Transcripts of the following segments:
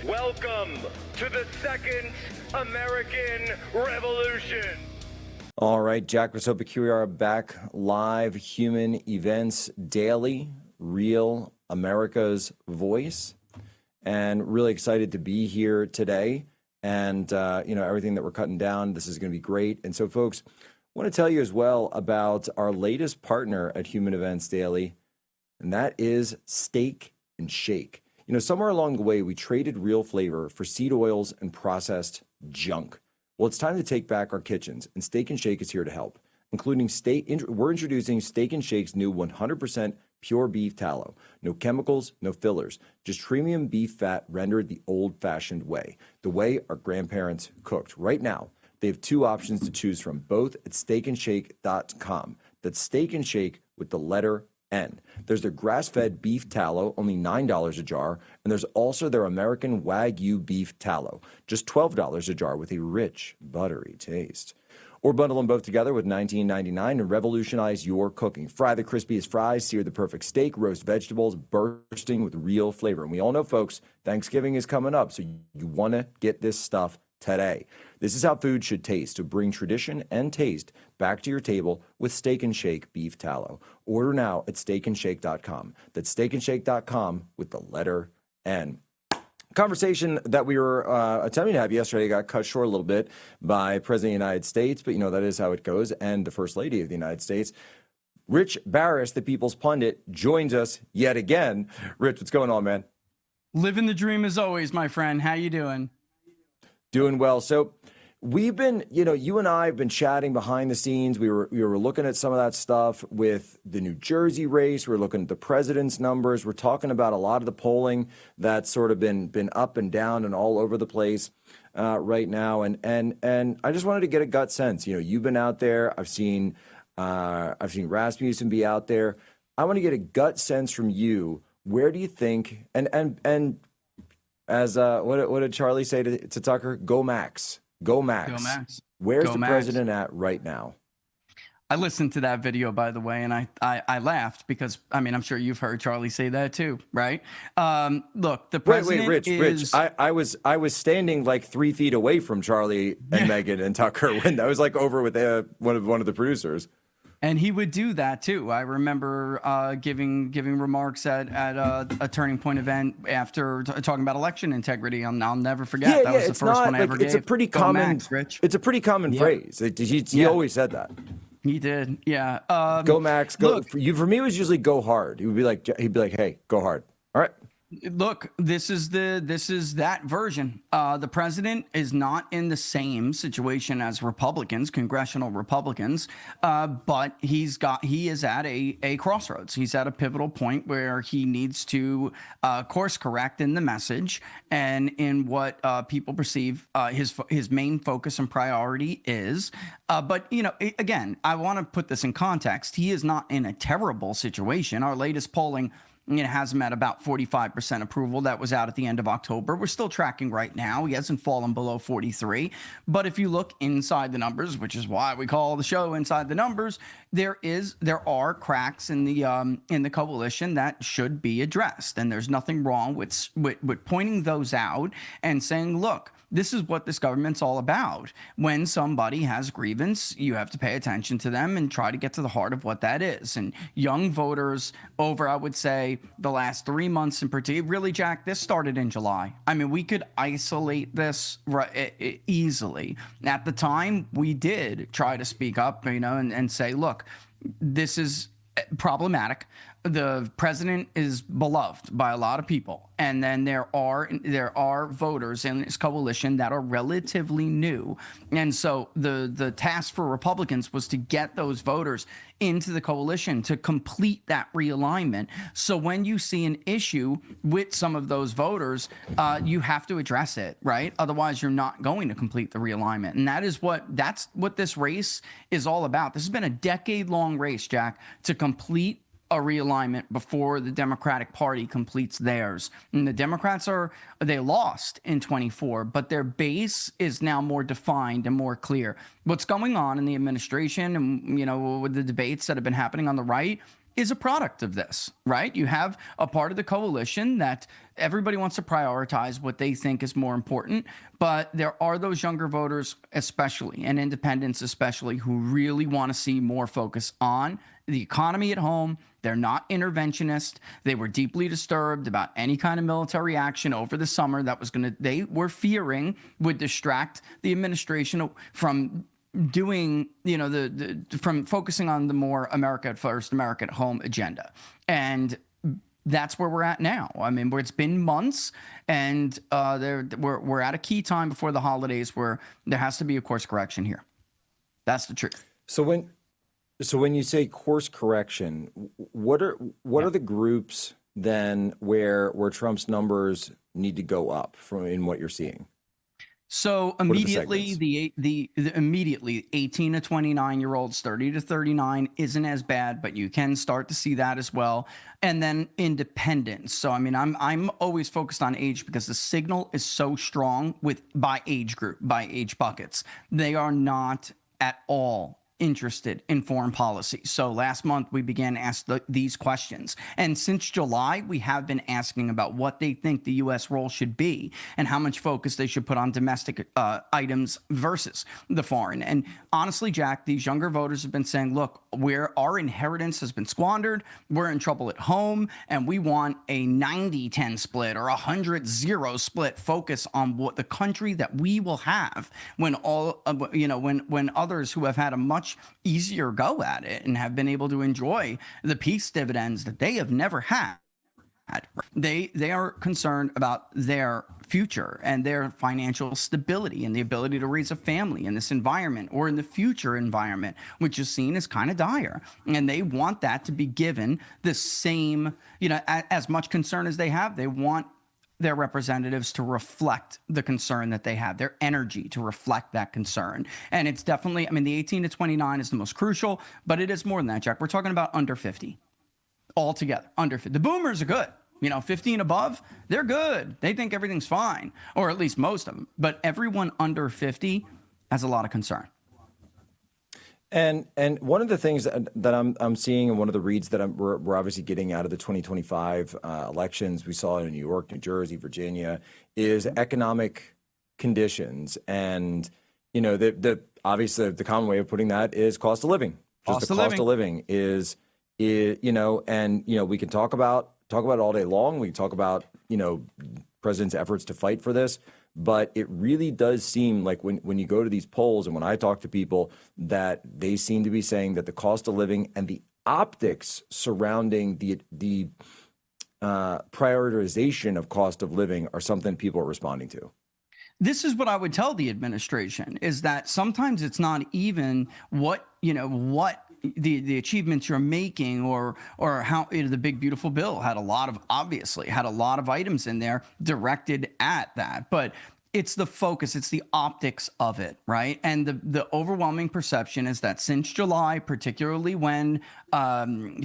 Welcome to the Second American Revolution. All right, Jack Posobiec, we are back live, Human Events Daily, Real America's Voice, and really excited to be here today. And, everything that we're cutting down, this is going to be great. And so, folks, I want to tell you as well about our latest partner at Human Events Daily, and that is Steak and Shake. Somewhere along the way, we traded real flavor for seed oils and processed junk. Well, it's time to take back our kitchens, and Steak and Shake is here to help. We're introducing Steak and Shake's new 100% pure beef tallow. No chemicals, no fillers, just premium beef fat rendered the old-fashioned way, the way our grandparents cooked. Right now, they have two options to choose from, both at steakandshake.com. That's Steak and Shake with the letter N. There's their grass-fed beef tallow, only $9 a jar, and there's also their American Wagyu beef tallow, just $12 a jar with a rich, buttery taste. Or bundle them both together with $19.99 and revolutionize your cooking. Fry the crispiest fries, sear the perfect steak, roast vegetables, bursting with real flavor. And we all know, folks, Thanksgiving is coming up, so you want to get this stuff today. This is how food should taste, to bring tradition and taste back to your table with Steak and Shake beef tallow. Order now at steakandshake.com. That's steakandshake.com with the letter N. Conversation that we were attempting to have yesterday got cut short a little bit by President of the United States, but that is how it goes, and the First Lady of the United States. Rich Baris, the People's Pundit, joins us yet again. Rich, what's going on, man? Living the dream as always, my friend. How you doing? Doing well. So we've been, you and I have been chatting behind the scenes. We were looking at some of that stuff with the New Jersey race. We're looking at the president's numbers. We're talking about a lot of the polling that's sort of been up and down and all over the place right now. And I just wanted to get a gut sense. You've been out there. I've seen Rasmussen be out there. I want to get a gut sense from you. Where do you think? And as what did Charlie say to Tucker? Go Max. Go Max. Go Max. Where's Go the Max. president at right now? I listened to that video, by the way, and I laughed because, I'm sure you've heard Charlie say that too, right? Look, the president Rich. I was standing like 3 feet away from Charlie and Meghan and Tucker when I was like over with one of the producers. And he would do that too. I remember giving remarks at a Turning Point event after talking about election integrity. I'll never forget. That was the first one I ever gave. It's a pretty common. Max, Rich. It's a pretty common phrase. He always said that. He did. Yeah. Go Max. Go. Look, For me, it was usually go hard. He'd be like, hey, go hard. All right. Look, this is that version. The president is not in the same situation as Republicans, congressional Republicans, but he is at a crossroads. He's at a pivotal point where he needs to course correct in the message and in what people perceive his main focus and priority is. But again, I want to put this in context. He is not in a terrible situation. Our latest polling has him at about 45% approval. That was out at the end of October. We're still tracking right now. He hasn't fallen below 43. But if you look inside the numbers, which is why we call the show Inside the Numbers, there are cracks in the coalition that should be addressed. And there's nothing wrong with pointing those out and saying, look, this is what this government's all about. When somebody has grievance, you have to pay attention to them and try to get to the heart of what that is. And young voters over, I would say, the last 3 months in particular, really, Jack, this started in July. We could isolate this easily. At the time, we did try to speak up, and say, look, this is problematic. The president is beloved by a lot of people, and then there are voters in this coalition that are relatively new, and so the task for Republicans was to get those voters into the coalition to complete that realignment. So when you see an issue with some of those voters, you have to address it, right? Otherwise, you're not going to complete the realignment, and that's what this race is all about. This has been a decade-long race, Jack, to complete a realignment before the Democratic Party completes theirs. And the Democrats they lost in 24, but their base is now more defined and more clear. What's going on in the administration and, with the debates that have been happening on the right is a product of this, right? You have a part of the coalition that everybody wants to prioritize what they think is more important, but there are those younger voters especially, and independents especially, who really want to see more focus on the economy at home. They're not interventionist. They were deeply disturbed about any kind of military action over the summer that was they were fearing would distract the administration from doing, from focusing on the more America at first, America at home agenda. And that's where we're at now. I mean, where it's been months, and we're at a key time before the holidays where there has to be a course correction here. That's the truth. So when you say course correction, what are the groups then where Trump's numbers need to go up in what you're seeing? So immediately, the immediately 18 to 29-year-olds, 30 to 39 isn't as bad, but you can start to see that as well. And then independents. So I mean, I'm always focused on age because the signal is so strong by age group, by age buckets. They are not at all interested in foreign policy. So last month we began to ask these questions. And since July, we have been asking about what they think the U.S. role should be and how much focus they should put on domestic items versus the foreign. And honestly, Jack, these younger voters have been saying, look, our inheritance has been squandered. We're in trouble at home, and we want a 90-10 split or a 100-0 split focus on what the country that we will have when when others who have had a much easier go at it and have been able to enjoy the peace dividends that they have never had. They are concerned about their future and their financial stability and the ability to raise a family in this environment or in the future environment, which is seen as kind of dire. And they want that to be given the same, as much concern as they have. They want their representatives to reflect the concern that they have, their energy to reflect that concern. And it's definitely, I mean, the 18 to 29 is the most crucial, but it is more than that, Jack. We're talking about under 50 altogether, under 50. The boomers are good. 50 and above, they're good. They think everything's fine, or at least most of them. But everyone under 50 has a lot of concern. And one of the things that I'm seeing, and one of the reads that we're obviously getting out of the 2025 elections, we saw it in New York, New Jersey, Virginia, is economic conditions, and obviously the common way of putting that is cost of living. Just the cost of living is we can talk about it all day long. We can talk about president's efforts to fight for this. But it really does seem like when you go to these polls and when I talk to people, that they seem to be saying that the cost of living and the optics surrounding the prioritization of cost of living are something people are responding to. This is what I would tell the administration, is that sometimes it's not even what the achievements you're making or how the big beautiful bill had a lot of items in there directed at that, but it's the focus, it's the optics of it, right? And the overwhelming perception is that since July, particularly when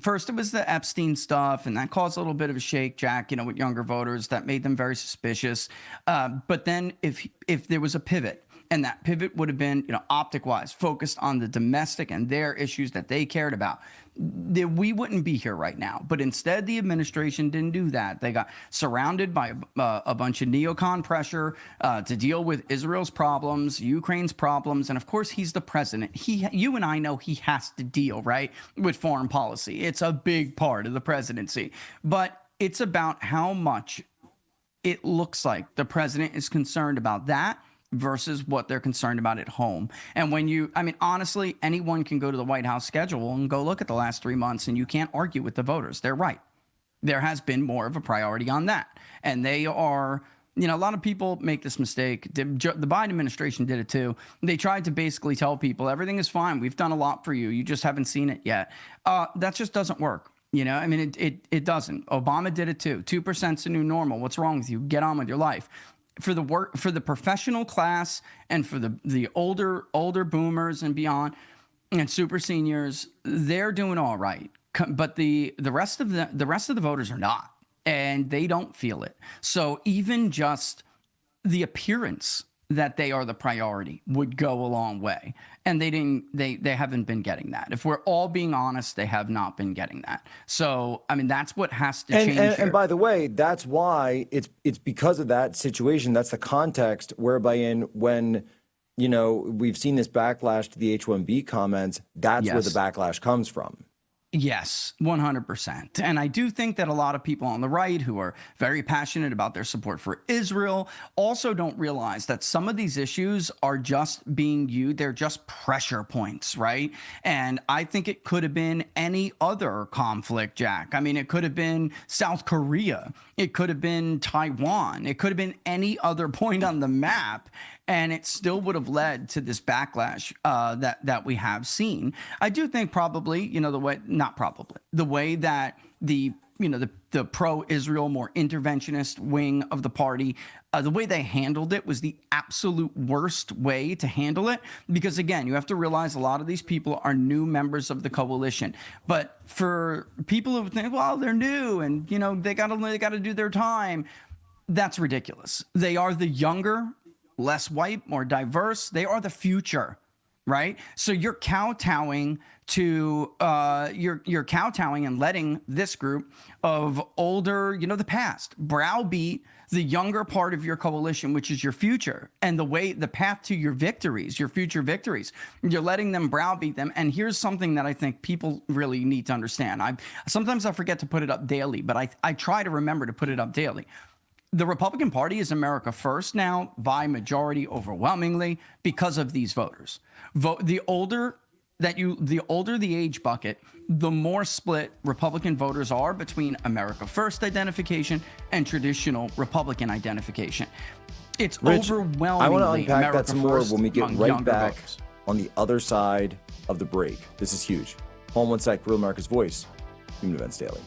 first it was the Epstein stuff, and that caused a little bit of a shake, Jack, with younger voters, that made them very suspicious. But then if there was a pivot, and that pivot would have been, optic-wise, focused on the domestic and their issues that they cared about, we wouldn't be here right now. But instead, the administration didn't do that. They got surrounded by a bunch of neocon pressure to deal with Israel's problems, Ukraine's problems, and of course, he's the president. You and I know he has to deal, right, with foreign policy. It's a big part of the presidency. But it's about how much it looks like the president is concerned about that versus what they're concerned about at home. And honestly, anyone can go to the White House schedule and go look at the last 3 months, and you can't argue with the voters. They're right. There has been more of a priority on that. And they are, a lot of people make this mistake. The Biden administration did it too. They tried to basically tell people everything is fine. We've done a lot for you. You just haven't seen it yet. That just doesn't work. It doesn't. Obama did it too. 2% is the new normal. What's wrong with you? Get on with your life. For the professional class and for the older boomers and beyond and super seniors, they're doing all right. But the rest of the voters are not, and they don't feel it. So even just the appearance that they are the priority would go a long way. And they haven't been getting that. If we're all being honest, they have not been getting that. So, I mean, that's what has to change here. And by the way, that's why it's because of that situation. That's the context whereby when, we've seen this backlash to the H-1B comments, that's where the backlash comes from. Yes, 100%. And I do think that a lot of people on the right who are very passionate about their support for Israel also don't realize that some of these issues are just being used. They're just pressure points, right? And I think it could have been any other conflict, Jack. I mean, it could have been South Korea. It could have been Taiwan. It could have been any other point on the map. And it still would have led to this backlash that we have seen. I do think probably, the way that the pro-Israel, more interventionist wing of the party, the way they handled it was the absolute worst way to handle it. Because again, you have to realize a lot of these people are new members of the coalition. But for people who think, well, they're new and they gotta do their time, that's ridiculous. They are the younger, less white, more diverse. They are the future, right? So you're kowtowing to you're kowtowing and letting this group of older, the past, browbeat the younger part of your coalition, which is your future, and the path to your victories, your future victories. You're letting them browbeat them. And here's something that I think people really need to understand. Sometimes I forget to put it up daily, but I try to remember to put it up daily. The Republican Party is America first now by majority overwhelmingly because of these voters. The older the age bucket, the more split Republican voters are between America first identification and traditional Republican identification. It's Rich, overwhelmingly I want to unpack America that some more first when we get among right younger back voters. on the other side of the break. This is huge. Hold on one sec. Real America's Voice, Human Events Daily.